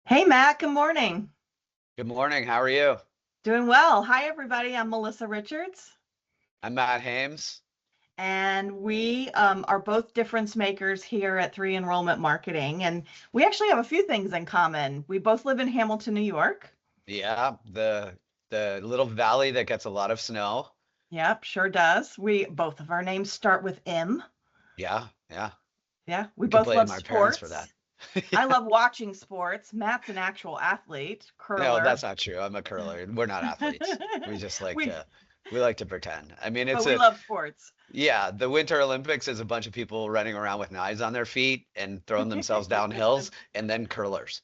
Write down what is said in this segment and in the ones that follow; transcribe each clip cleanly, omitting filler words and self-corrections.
Hey Matt, good morning. Good morning. How are you? Doing well. Hi everybody, I'm Melissa Richards, I'm Matt Hames. and we are both difference makers here at Three Enrollment Marketing, and we actually have a few things in common. We both live in Hamilton, New York. Yeah, the little valley that gets a lot of snow. Yep, sure does. We both of our names start with M. Yeah, yeah. Yeah, we Could both blame love our parents for sports. that. I Yeah. love watching sports. Matt's an actual athlete, No, curler. that's not true. I'm a curler. We're not athletes. We just like we to we like to pretend. I mean, but it's we a love sports. yeah, the Winter Olympics is a bunch of people running around with knives on their feet and throwing themselves down hills and then curlers.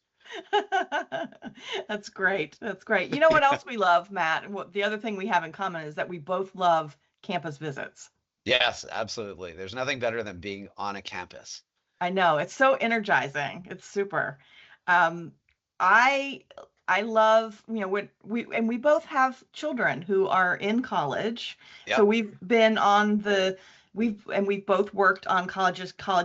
That's great. That's great. You know what else we love, Matt? The other thing we have in common is that we both love campus visits. Yes, absolutely. There's nothing better than being on a campus. I know it's so energizing. It's super. Um, I I love, when we both have children who are in college. So Yep. we've both worked on college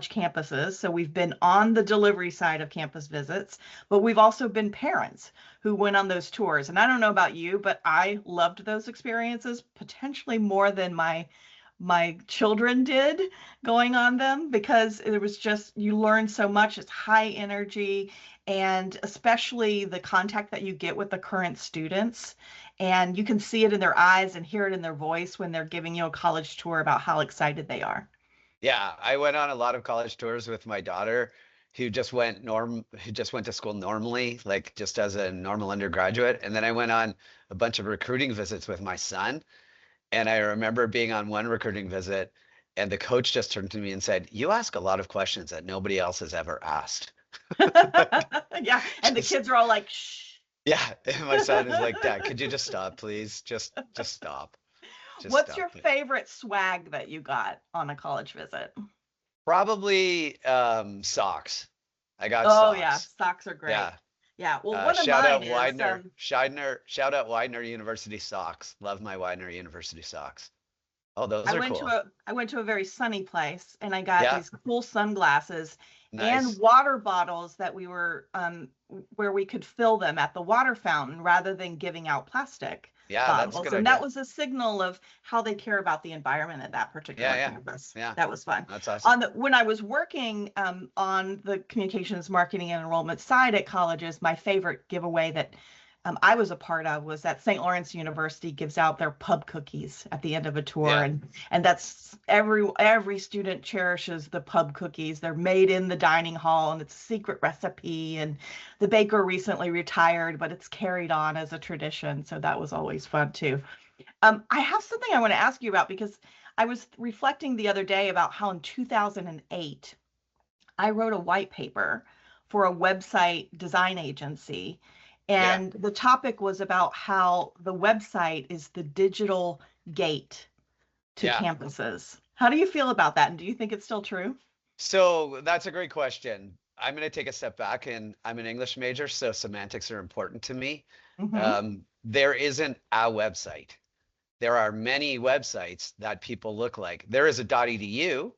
campuses. So we've been on the delivery side of campus visits, but we've also been parents who went on those tours. And I don't know about you, but I loved those experiences potentially more than my children did going on them, because it was just, you learn so much. It's high energy, and especially the contact that you get with the current students. And you can see it in their eyes and hear it in their voice when they're giving you a college tour about how excited they are. Yeah, I went on a lot of college tours with my daughter who just went to school normally, like just as a normal undergraduate. And then I went on a bunch of recruiting visits with my son. And I remember being on one recruiting visit and the coach just turned to me and said, "You ask a lot of questions that nobody else has ever asked." Yeah, and the Just kids are all like, shh. yeah. And my son is like, "Dad, could you just stop, please? Just stop. Just What's your stop." favorite swag that you got on a college visit? Probably socks. I got Oh yeah, socks. socks are great. Yeah. Yeah, well, one of Shout mine out is Shout out Widener University socks. Love my Widener University socks. Oh, those are cool. I went to a very sunny place, and I got Yeah, these cool sunglasses and nice. water bottles that we were where we could fill them at the water fountain rather than giving out plastic Yeah, that's a bottles. good And that idea. was a signal of how they care about the environment at that Yeah, particular yeah, campus. yeah. That was fun. That's awesome. When I was working on the communications, marketing, and enrollment side at colleges, my favorite giveaway that I was a part of was that St. Lawrence University gives out their pub cookies at the end of a tour, Yeah, and that's every student cherishes the pub cookies. They're made in the dining hall, and it's a secret recipe. And the baker recently retired, but it's carried on as a tradition, so that was always fun too. I have something I want to ask you about, because I was reflecting the other day about how in 2008 I wrote a white paper for a website design agency. yeah, And the topic was about how the website is the digital gate to yeah. campuses. How do you feel about that? And do you think it's still true? So that's a great question. I'm going to take a step back and I'm an English major, so semantics are important to me. Hmm. There isn't a website. There are many websites that people look like. There is a .edu,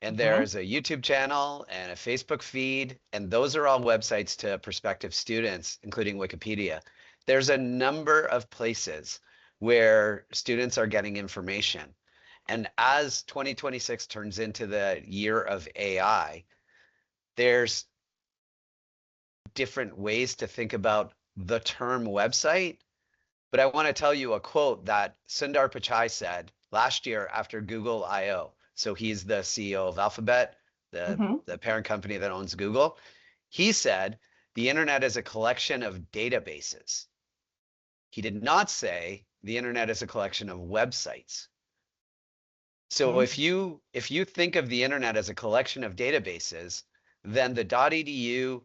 and there Hmm. is a YouTube channel and a Facebook feed, and those are all websites to prospective students, including Wikipedia. There's a number of places where students are getting information. And as 2026 turns into the year of AI, there's different ways to think about the term website. But I want to tell you a quote that Sundar Pichai said last year after Google I/O. So he's the CEO of Alphabet, Hmm. the parent company that owns Google. He said, the internet is a collection of databases. He did not say the internet is a collection of websites. So if you think of the internet as a collection of databases, then the .edu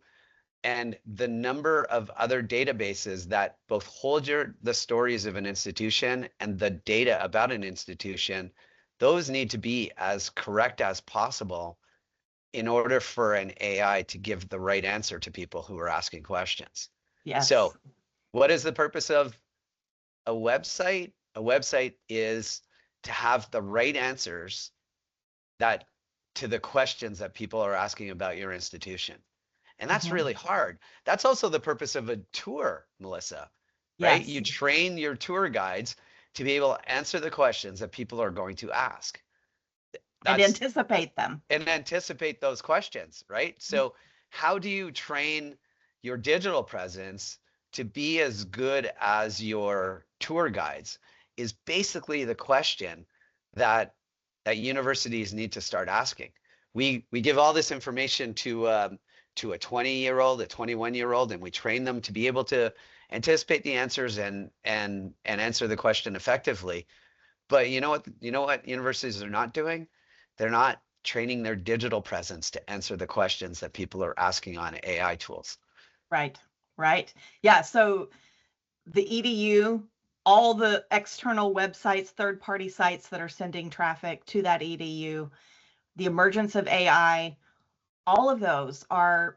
and the number of other databases that both hold the stories of an institution and the data about an institution, those need to be as correct as possible in order for an AI to give the right answer to people who are asking questions. Yes. So, what is the purpose of a website? A website is to have the right answers that to the questions that people are asking about your institution. And that's really hard. That's also the purpose of a tour, Melissa, right? You Yes. train your tour guides to be able to answer the questions that people are going to ask. And That's anticipate them. and anticipate those questions, right? So how do you train your digital presence to be as good as your tour guides is basically the question that universities need to start asking. We give all this information to a 20-year-old, a 21-year-old, and we train them to be able to anticipate the answers and answer the question effectively. But you know what universities are not doing? They're not training their digital presence to answer the questions that people are asking on AI tools. Right. Right. Yeah. So the EDU, all the external websites, third-party sites that are sending traffic to that EDU, the emergence of AI, all of those are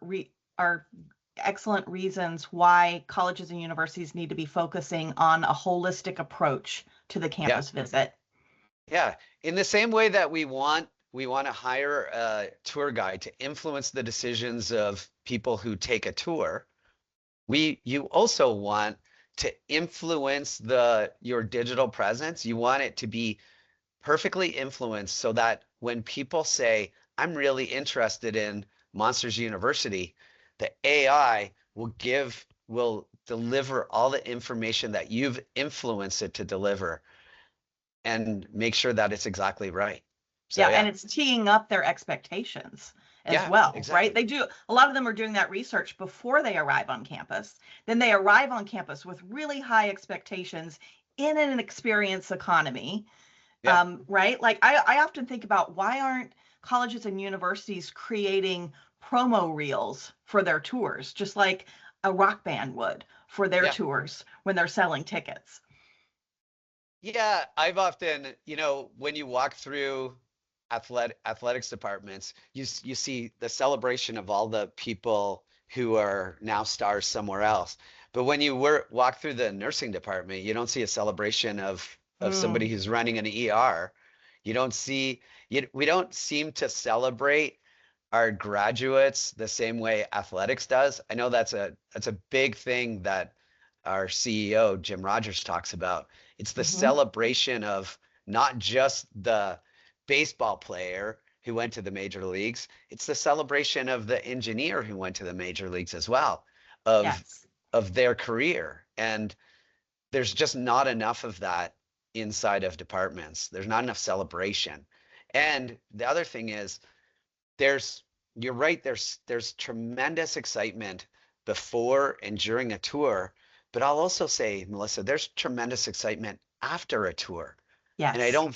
excellent reasons why colleges and universities need to be focusing on a holistic approach to the Yeah. campus visit. Yeah. In the same way that we want to hire a tour guide to influence the decisions of people who take a tour, you also want to influence your digital presence. You want it to be perfectly influenced so that when people say, I'm really interested in Monsters University, the AI will deliver all the information that you've influenced it to deliver and make sure that it's exactly right. So Yeah, and yeah. it's teeing up their expectations as Yeah, well, right? exactly. They do, a lot of them are doing that research before they arrive on campus. Then they arrive on campus with really high expectations in an experience economy, Yeah. right? Like I often think about why aren't colleges and universities creating promo reels for their tours, just like a rock band would for their Yeah. tours when they're selling tickets. Yeah, I've often, when you walk through athletics departments, you see the celebration of all the people who are now stars somewhere else. But when you walk through the nursing department, you don't see a celebration of somebody Mm, who's running an ER. You don't see we don't seem to celebrate our graduates the same way athletics does. I know that's a big thing that our CEO Jim Rogers talks about. It's the mhm. celebration of not just the baseball player who went to the major leagues. It's the celebration of the engineer who went to the major leagues as well, of Yes. of their career. And there's just not enough of that inside of departments. There's not enough celebration. And the other thing is there's you're right, there's tremendous excitement before and during a tour, but I'll also say, Melissa, there's tremendous excitement after a tour. And I Yes. don't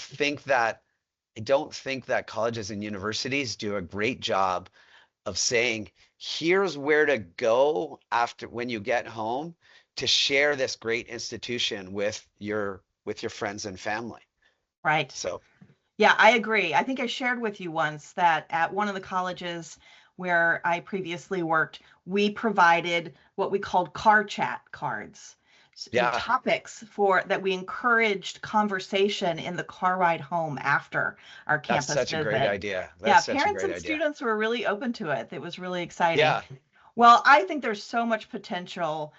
think that colleges and universities do a great job of saying, here's where to go after when you get home to share this great institution with your friends and family. Right. So, Yeah, I agree. I think I shared with you once that at one of the colleges where I previously worked, we provided what we called car chat cards with yeah, topics for that we encouraged conversation in the car ride home after our that's campus such a great visit. idea. Yeah, That's such a parents great and idea. students were really open to it. It was really exciting. Yeah. Well, I think there's so much potential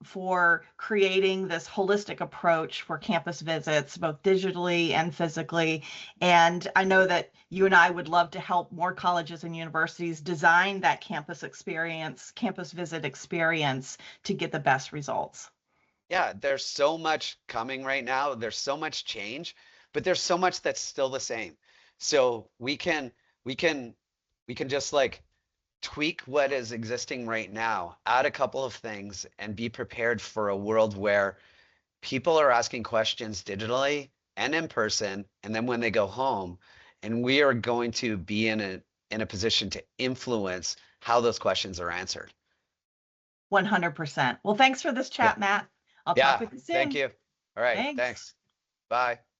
for creating this holistic approach for campus visits, both digitally and physically. And I know that you and I would love to help more colleges and universities design that campus experience, campus visit experience to get the best results. Yeah, there's so much coming right now. There's so much change, but there's so much that's still the same. So we can we can just like tweak what is existing right now, add a couple of things, and be prepared for a world where people are asking questions digitally and in person, and then when they go home, and we are going to be in a position to influence how those questions are answered. 100%. Well, thanks for this Yeah. chat, Matt. I'll talk Yeah. with you Thank soon. you. All right. Thanks. Thanks. Bye.